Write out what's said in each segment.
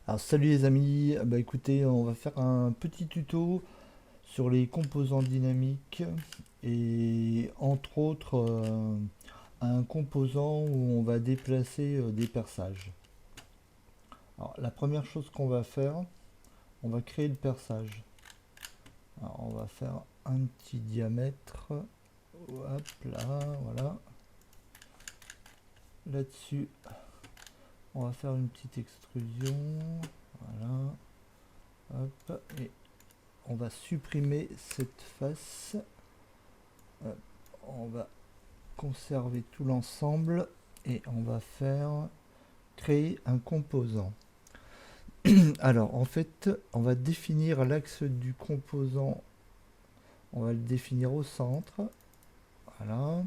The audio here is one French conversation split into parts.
Alors salut les amis, bah écoutez, on va faire un petit tuto sur les composants dynamiques et entre autres un composant où on va déplacer des perçages. Alors la première chose qu'on va faire, on va créer le perçage. Alors on va faire un petit diamètre, hop là, voilà. Là-dessus, on va faire une petite extrusion, voilà, hop, et on va supprimer cette face. On va conserver tout l'ensemble et on va faire créer un composant. Alors en fait, on va définir l'axe du composant, on va le définir au centre. Voilà.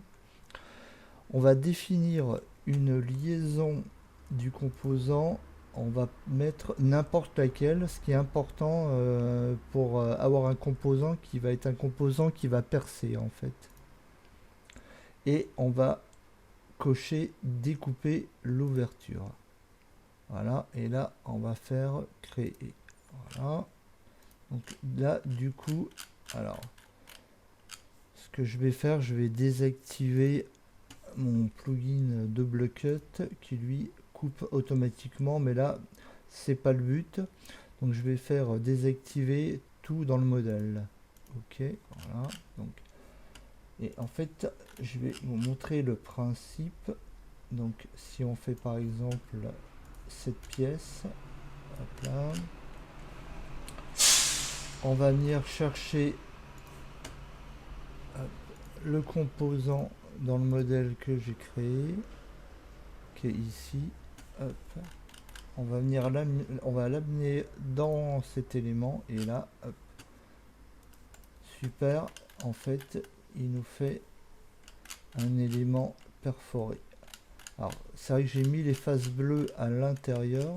On va définir une liaison du composant, on va mettre n'importe laquelle. Ce qui est important pour avoir un composant qui va être un composant qui va percer en fait. Et on va cocher découper l'ouverture. Voilà, et là on va faire créer. Voilà. Donc là du coup, alors ce que je vais faire, je vais désactiver mon plugin Double Cut qui lui coupe automatiquement, mais là c'est pas le but. Donc je vais faire désactiver tout dans le modèle. Ok, voilà. Donc, et en fait, je vais vous montrer le principe. Donc si on fait par exemple cette pièce, hop là, on va venir chercher le composant dans le modèle que j'ai créé, qui est ici. Hop. On va venir on va l'amener dans cet élément et là, hop, super. En fait, il nous fait un élément perforé. Alors, c'est vrai que j'ai mis les faces bleues à l'intérieur.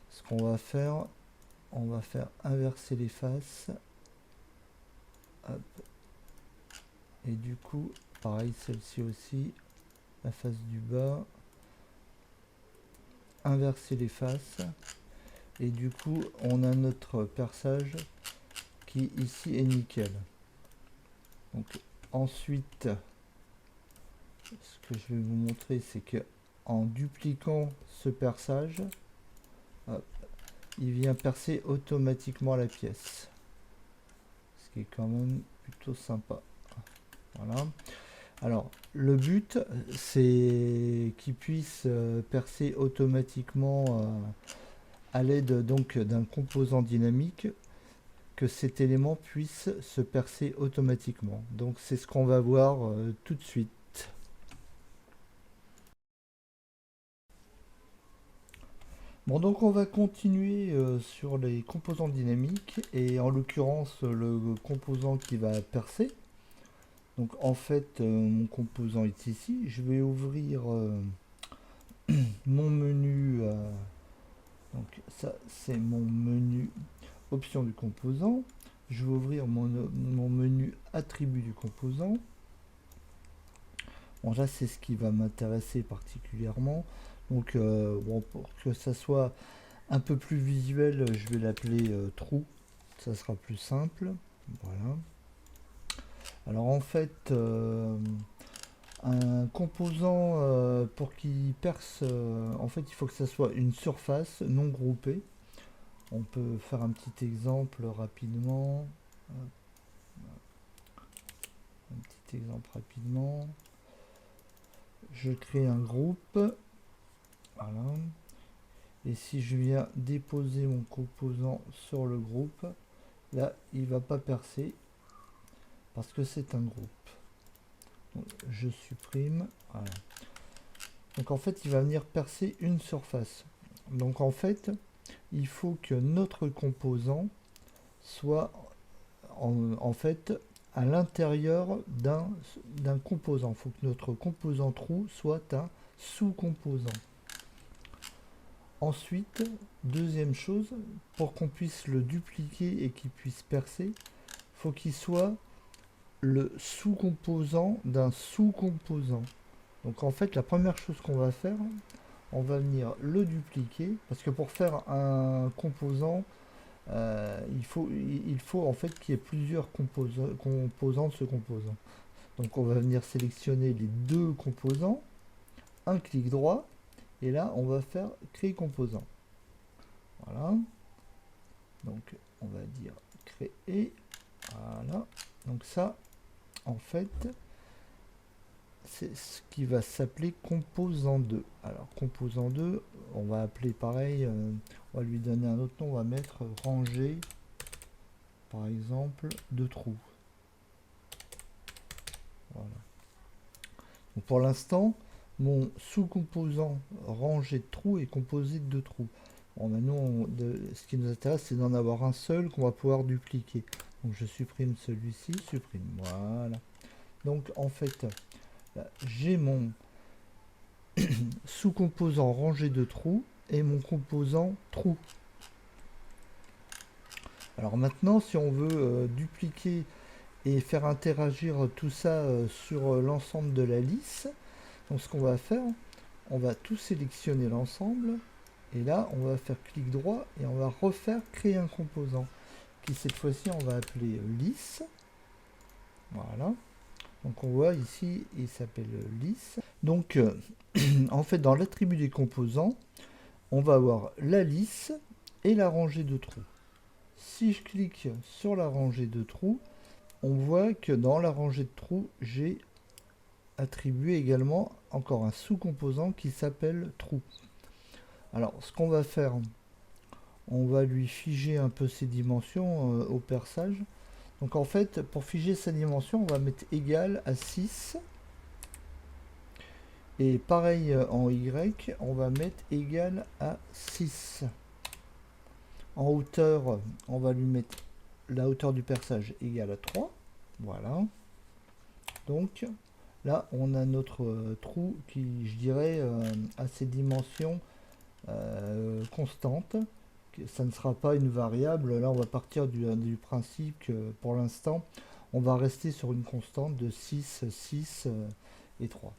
Ce qu'on va faire, on va faire inverser les faces. Hop. Et du coup, pareil, celle-ci aussi, la face du bas, inverser les faces. Et du coup, on a notre perçage qui ici est nickel. Donc ensuite, ce que je vais vous montrer, c'est que en dupliquant ce perçage, hop, il vient percer automatiquement la pièce. Ce qui est quand même plutôt sympa. Voilà. Alors, le but, c'est qu'il puisse percer automatiquement à l'aide donc d'un composant dynamique, que cet élément puisse se percer automatiquement. Donc, c'est ce qu'on va voir tout de suite. Bon, donc on va continuer sur les composants dynamiques et en l'occurrence le composant qui va percer. Donc en fait, mon composant est ici. Je vais ouvrir mon menu. Donc ça, c'est mon menu option du composant. Je vais ouvrir mon menu attribut du composant. Bon, là, c'est ce qui va m'intéresser particulièrement. Donc, bon, pour que ça soit un peu plus visuel, je vais l'appeler trou. Ça sera plus simple. Voilà. Alors, en fait, un composant pour qu'il perce, en fait il faut que ça soit une surface non groupée. On peut faire un petit exemple rapidement. Un petit exemple rapidement. Je crée un groupe. Voilà. Et si je viens déposer mon composant sur le groupe, là il va pas percer parce que c'est un groupe. Donc, je supprime. Voilà. Donc en fait il va venir percer une surface. Donc en fait il faut que notre composant soit en fait à l'intérieur d'un composant. Il faut que notre composant trou soit un sous-composant. Ensuite, deuxième chose, pour qu'on puisse le dupliquer et qu'il puisse percer, il faut qu'il soit le sous-composant d'un sous-composant. Donc en fait, la première chose qu'on va faire, on va venir le dupliquer, parce que pour faire un composant, il faut en fait qu'il y ait plusieurs composants de ce composant. Donc on va venir sélectionner les deux composants, un clic droit, et là on va faire créer composant. Voilà. Donc on va dire créer. Voilà. Donc ça, en fait, c'est ce qui va s'appeler composant 2. Alors composant 2, on va appeler pareil, on va lui donner un autre nom, on va mettre rangée, par exemple, de trous. Voilà. Donc pour l'instant, mon sous-composant rangée de trous est composé de 2 trous. Bon, maintenant, ce qui nous intéresse, c'est d'en avoir un seul qu'on va pouvoir dupliquer. Donc je supprime celui-ci, supprime. Voilà. Donc en fait, j'ai mon sous-composant rangée de trous et mon composant trou. Alors maintenant, si on veut dupliquer et faire interagir tout ça sur l'ensemble de la lisse, donc ce qu'on va faire, on va tout sélectionner l'ensemble, et là on va faire clic droit et on va refaire créer un composant, qui cette fois-ci on va appeler lisse. Voilà. Donc on voit ici, il s'appelle lisse. Donc en fait dans l'attribut des composants, on va avoir la lisse et la rangée de trous. Si je clique sur la rangée de trous, on voit que dans la rangée de trous, j'ai attribué également encore un sous-composant qui s'appelle trou. Alors ce qu'on va faire, on va lui figer un peu ses dimensions au perçage. Donc en fait, pour figer sa dimension, on va mettre égal à 6. Et pareil en Y, on va mettre égal à 6. En hauteur, on va lui mettre la hauteur du perçage égale à 3. Voilà. Donc là, on a notre trou qui, je dirais, a ses dimensions constantes. Ça ne sera pas une variable. Là, on va partir du principe que pour l'instant, on va rester sur une constante de 6, 6 et 3.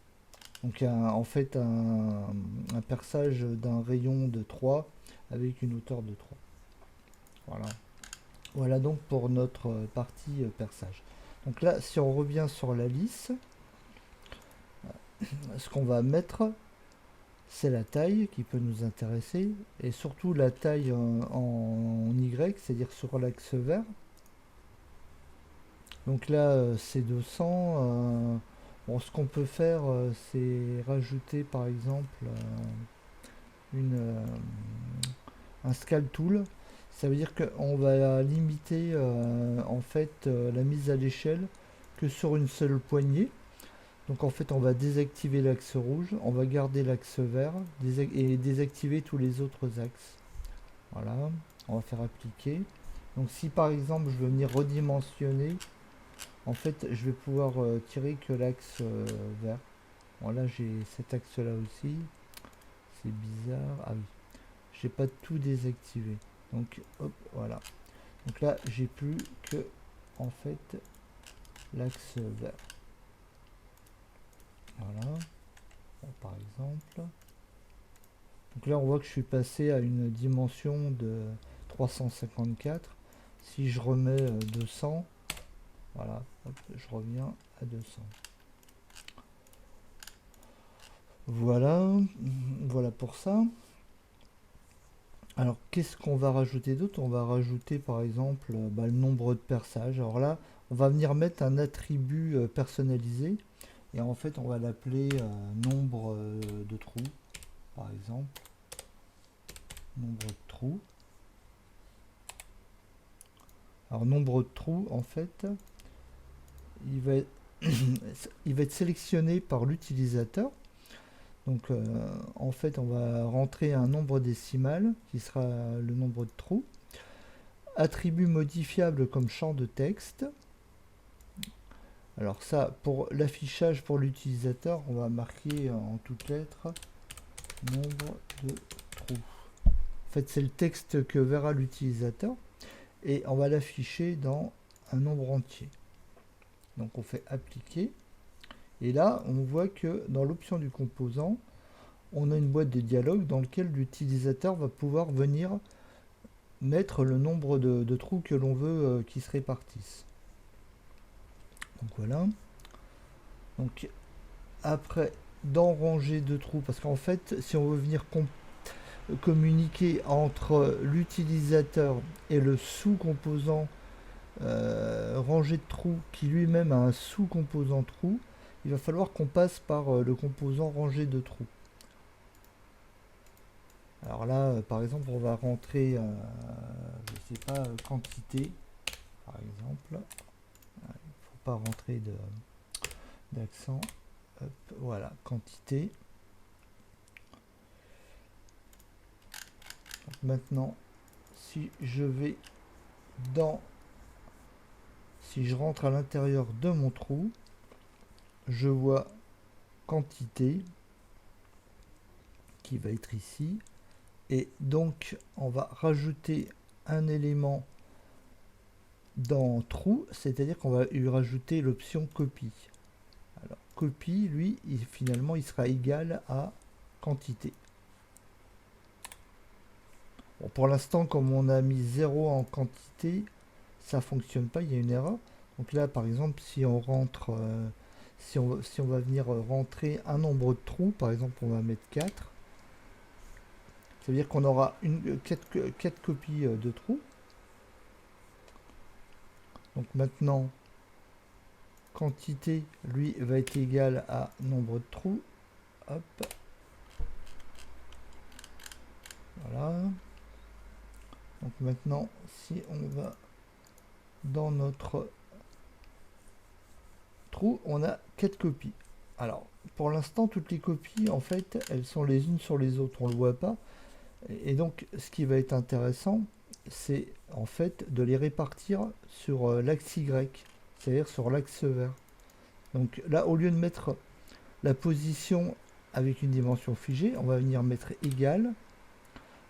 Donc en fait un perçage d'un rayon de 3 avec une hauteur de 3. Voilà. Voilà donc pour notre partie perçage. Donc là, si on revient sur la lisse, ce qu'on va mettre, c'est la taille qui peut nous intéresser, et surtout la taille en Y, c'est-à-dire sur l'axe vert. Donc là, c'est 200. Bon, ce qu'on peut faire, c'est rajouter par exemple un scale tool. Ça veut dire qu'on va limiter en fait la mise à l'échelle que sur une seule poignée. Donc en fait on va désactiver l'axe rouge, on va garder l'axe vert et désactiver tous les autres axes. Voilà, on va faire appliquer. Donc si par exemple je veux venir redimensionner, en fait je vais pouvoir tirer que l'axe vert. Bon là j'ai cet axe là aussi, c'est bizarre. Ah oui, j'ai pas tout désactivé. Donc hop, voilà. Donc là j'ai plus que en fait l'axe vert. Voilà, bon, par exemple. Donc là on voit que je suis passé à une dimension de 354. Si je remets 200, voilà, hop, je reviens à 200. Voilà, voilà pour ça. Alors qu'est-ce qu'on va rajouter d'autre? On va rajouter par exemple le nombre de perçages. Alors là, on va venir mettre un attribut personnalisé. Et en fait, on va l'appeler nombre de trous, par exemple. Nombre de trous. Alors, nombre de trous, en fait, il va être sélectionné par l'utilisateur. Donc, en fait, on va rentrer un nombre décimal qui sera le nombre de trous. Attribut modifiable comme champ de texte. Alors ça, pour l'affichage pour l'utilisateur, on va marquer en toutes lettres nombre de trous. En fait, c'est le texte que verra l'utilisateur et on va l'afficher dans un nombre entier. Donc on fait appliquer et là, on voit que dans l'option du composant, on a une boîte de dialogue dans laquelle l'utilisateur va pouvoir venir mettre le nombre de trous que l'on veut qui se répartissent. Donc voilà. Donc après, dans rangée de trous, parce qu'en fait, si on veut venir communiquer entre l'utilisateur et le sous-composant rangée de trous qui lui-même a un sous-composant trou, il va falloir qu'on passe par le composant rangée de trous. Alors là, par exemple, on va rentrer, je sais pas, quantité, par exemple. Il ne faut pas rentrer d'accent. Voilà, quantité. Donc maintenant, si je vais si je rentre à l'intérieur de mon trou, je vois quantité qui va être ici. Et donc, on va rajouter un élément dans trou, c'est-à-dire qu'on va lui rajouter l'option copie. Alors, copie, lui, finalement, il sera égal à quantité. Bon, pour l'instant, comme on a mis 0 en quantité, ça fonctionne pas, il y a une erreur. Donc là, par exemple, si on rentre, si on va venir rentrer un nombre de trous, par exemple, on va mettre 4. Ça veut dire qu'on aura 4 copies de trous. Donc maintenant, quantité, lui, va être égal à nombre de trous. Hop. Voilà. Donc maintenant, si on va dans notre trou, on a 4 copies. Alors, pour l'instant, toutes les copies, en fait, elles sont les unes sur les autres, on ne le voit pas. Et donc, ce qui va être intéressant, c'est en fait de les répartir sur l'axe Y, c'est-à-dire sur l'axe vert. Donc là, au lieu de mettre la position avec une dimension figée, on va venir mettre égal.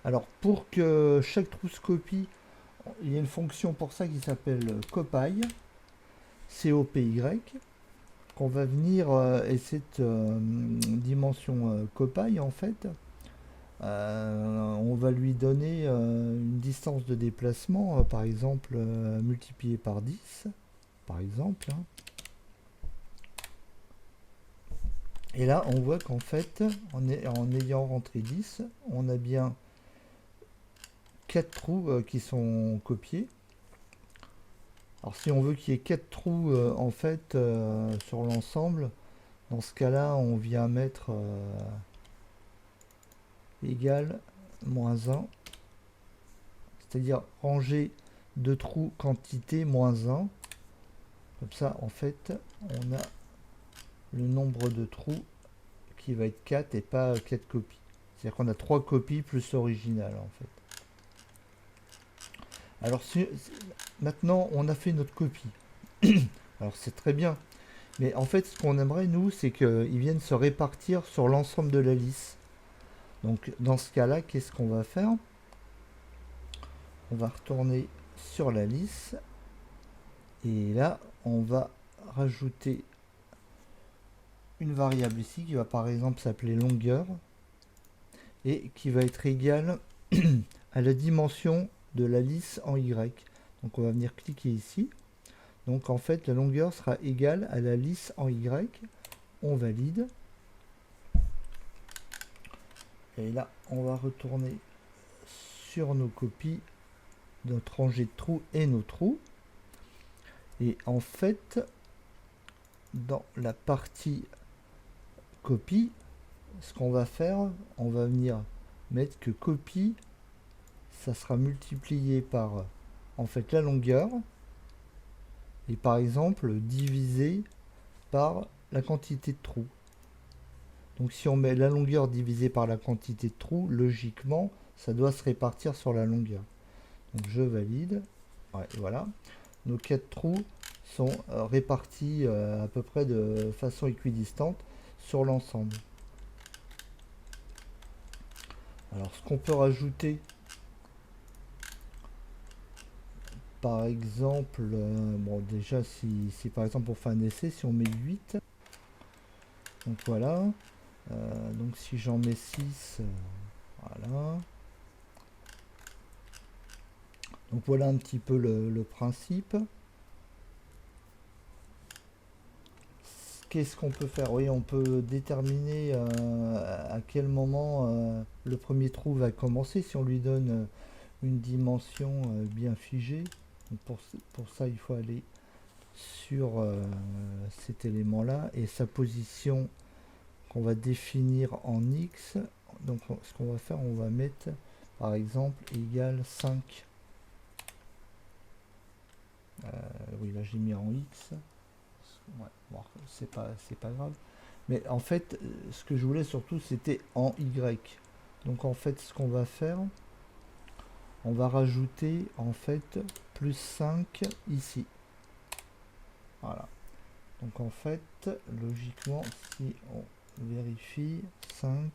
Alors, pour que chaque trou se copie, il y a une fonction pour ça qui s'appelle copy, COPY, qu'on va venir, et cette dimension copy, en fait, on va lui donner une distance de déplacement, par exemple, multipliée par 10, par exemple. Hein. Et là, on voit qu'en fait, en ayant rentré 10, on a bien 4 trous qui sont copiés. Alors si on veut qu'il y ait 4 trous en fait sur l'ensemble, dans ce cas-là, on vient mettre égal moins 1, c'est-à-dire rangée de trous quantité moins 1. Comme ça, en fait, on a le nombre de trous qui va être 4 et pas 4 copies. C'est-à-dire qu'on a 3 copies plus original en fait. Alors maintenant on a fait notre copie. Alors c'est très bien. Mais en fait ce qu'on aimerait nous c'est qu'ils viennent se répartir sur l'ensemble de la liste. Donc dans ce cas là qu'est-ce qu'on va faire? On va retourner sur la liste. Et là on va rajouter une variable ici qui va par exemple s'appeler longueur. Et qui va être égale à la dimension de la lisse en Y. Donc on va venir cliquer ici. Donc en fait la longueur sera égale à la lisse en Y. On valide. Et là on va retourner sur nos copies, notre rangée de trous et nos trous. Et en fait dans la partie copie, ce qu'on va faire, on va venir mettre que copie, ça sera multiplié par en fait la longueur et par exemple divisé par la quantité de trous. Donc si on met la longueur divisée par la quantité de trous, logiquement ça doit se répartir sur la longueur. Donc je valide. Ouais, voilà. Nos 4 trous sont répartis à peu près de façon équidistante sur l'ensemble. Alors ce qu'on peut rajouter, par exemple, bon déjà si par exemple on fait un essai, si on met 8, donc voilà, Donc si j'en mets 6, voilà. Donc voilà un petit peu le principe. Qu'est-ce qu'on peut faire? Oui, on peut déterminer à quel moment le premier trou va commencer si on lui donne une dimension bien figée. Donc pour ça, il faut aller sur cet élément-là et sa position qu'on va définir en X. Donc ce qu'on va faire, on va mettre par exemple égal 5. Oui, là j'ai mis en X. Ouais, bon, c'est pas grave. Mais en fait, ce que je voulais surtout, c'était en Y. Donc en fait, ce qu'on va faire, on va rajouter en fait plus 5 ici. Voilà. Donc en fait, logiquement, si on vérifie 5,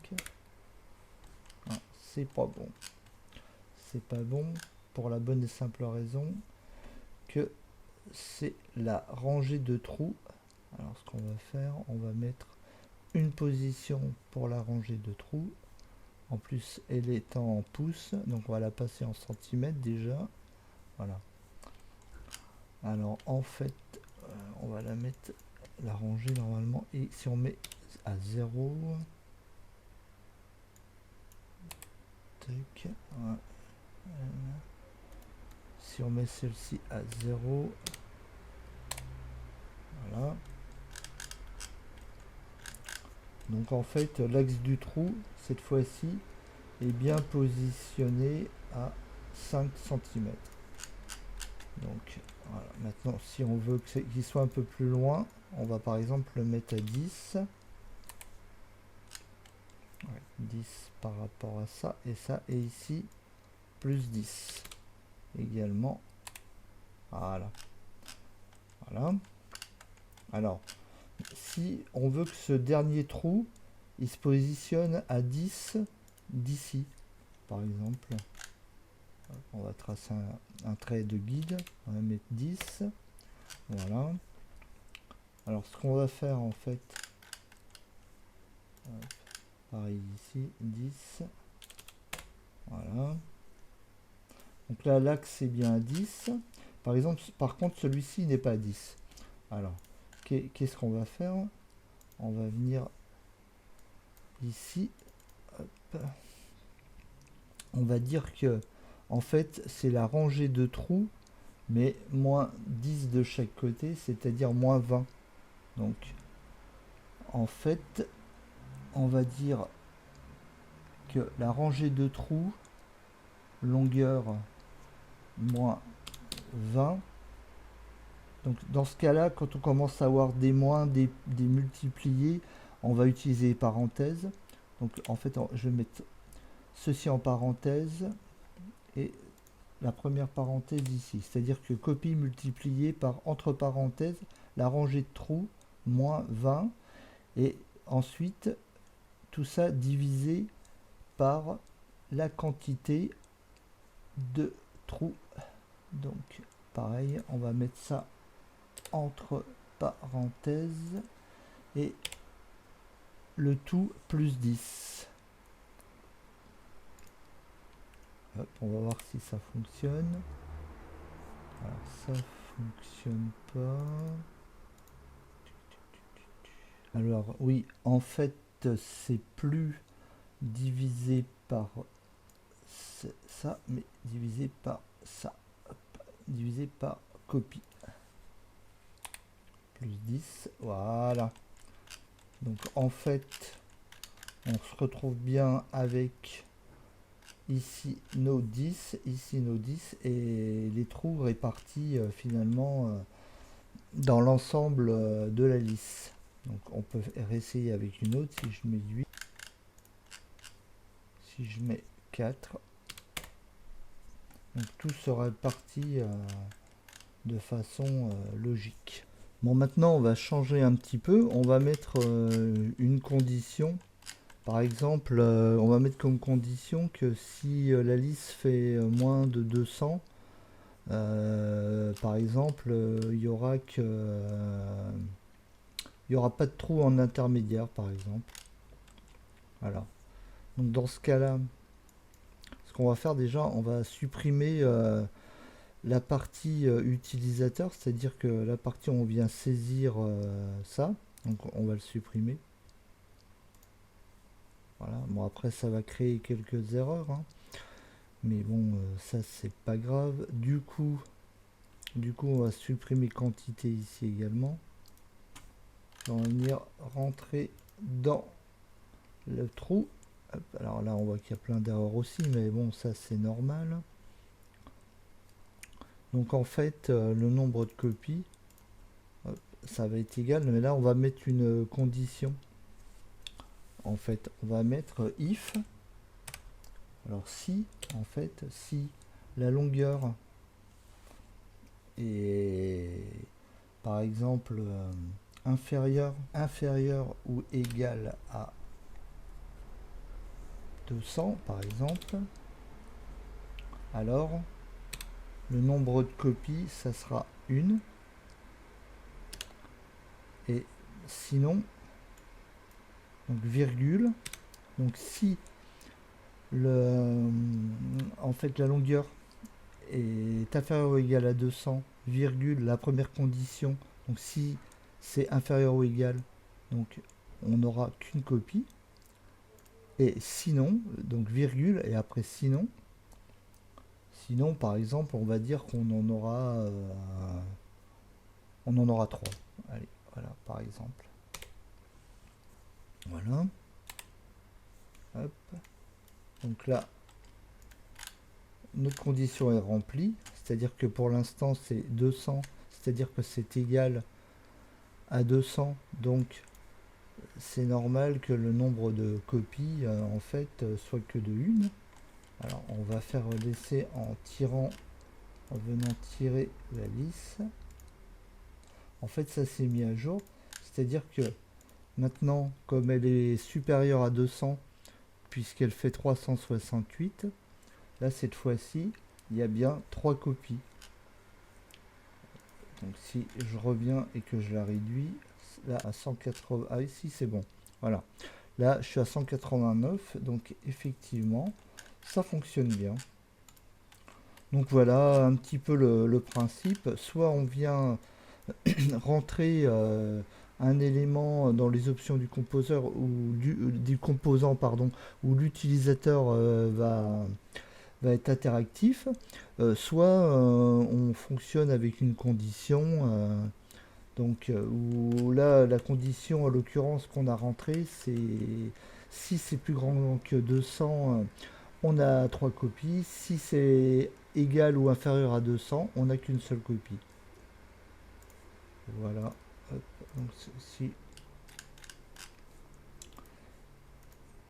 hein, c'est pas bon. C'est pas bon pour la bonne et simple raison que c'est la rangée de trous. Alors ce qu'on va faire, on va mettre une position pour la rangée de trous. En plus, elle est en pouces, donc on va la passer en centimètres déjà. Voilà. Alors en fait, on va la mettre, la ranger normalement, et si on met à 0, tac, voilà. Si on met celle-ci à 0, voilà. Donc en fait, l'axe du trou, cette fois-ci, est bien positionné à 5 cm. Donc voilà. Maintenant, si on veut qu'il soit un peu plus loin, on va par exemple le mettre à 10. Ouais, 10 par rapport à ça, et ça, et ici, plus 10 également. Voilà. Voilà. Alors, si on veut que ce dernier trou, il se positionne à 10 d'ici, par exemple, on va tracer un trait de guide, on va mettre 10. Voilà. Alors, ce qu'on va faire, en fait, pareil ici, 10. Voilà. Donc là, l'axe est bien à 10. Par exemple, par contre, celui-ci n'est pas à 10. Alors, qu'est-ce qu'on va faire? On va venir ici. Hop. On va dire que, en fait, c'est la rangée de trous, mais moins 10 de chaque côté, c'est-à-dire moins 20. Donc, en fait, on va dire que la rangée de trous, longueur moins 20. Donc dans ce cas-là, quand on commence à avoir des moins, des multipliés, on va utiliser les parenthèses. Donc en fait, je vais mettre ceci en parenthèse et la première parenthèse ici. C'est-à-dire que copie multiplié par entre parenthèses la rangée de trous moins 20 et ensuite tout ça divisé par la quantité de trous. Donc pareil, on va mettre ça entre parenthèses et le tout plus 10. Hop, on va voir si ça fonctionne. Alors ça fonctionne pas. Alors oui, en fait c'est plus divisé par ça, mais divisé par ça. Hop, divisé par copie. Plus 10, voilà. Donc en fait, on se retrouve bien avec ici nos 10, ici nos 10, et les trous répartis finalement dans l'ensemble de la lisse. Donc on peut réessayer avec une autre, si je mets 8, si je mets 4, donc tout sera réparti de façon logique. Bon, maintenant on va changer un petit peu, on va mettre une condition. Par exemple, on va mettre comme condition que si la lisse fait moins de 200, par exemple, il y aura pas de trou en intermédiaire, par exemple. Voilà. Donc dans ce cas-là, ce qu'on va faire déjà, on va supprimer la partie utilisateur, c'est-à-dire que la partie où on vient saisir ça, donc on va le supprimer. Voilà, bon après ça va créer quelques erreurs, hein. Mais bon, ça c'est pas grave. Du coup on va supprimer quantité ici également. On va venir rentrer dans le trou. Hop, alors là on voit qu'il y a plein d'erreurs aussi, mais bon ça c'est normal. Donc en fait le nombre de copies, hop, ça va être égal, mais là on va mettre une condition. En fait on va mettre if. Alors si en fait si la longueur est par exemple inférieur ou égal à 200 par exemple, alors le nombre de copies ça sera 1, et sinon donc virgule, donc si en fait la longueur est inférieure ou égale à 200, virgule, la première condition, donc si c'est inférieur ou égal, donc on n'aura qu'une copie, et sinon, donc virgule, et après sinon par exemple on va dire qu'on en aura 3. Allez, voilà par exemple. Voilà. Hop. Donc là, notre condition est remplie, c'est-à-dire que pour l'instant c'est 200, c'est-à-dire que c'est égal à 200, donc c'est normal que le nombre de copies en fait soit que de 1. Alors on va faire l'essai en venant tirer la lisse. En fait ça s'est mis à jour, c'est-à-dire que maintenant comme elle est supérieure à 200 puisqu'elle fait 368, là cette fois-ci il y a bien 3 copies. Donc si je reviens et que je la réduis là à 180, ah ici c'est bon, voilà, là je suis à 189, donc effectivement ça fonctionne bien. Donc voilà un petit peu le principe. Soit on vient rentrer un élément dans les options du composeur ou du composant pardon, où l'utilisateur va être interactif, soit on fonctionne avec une condition, donc où là la condition en l'occurrence qu'on a rentrée c'est si c'est plus grand que 200, on a 3 copies, si c'est égal ou inférieur à 200 on n'a qu'une seule copie. Voilà. Hop. Donc si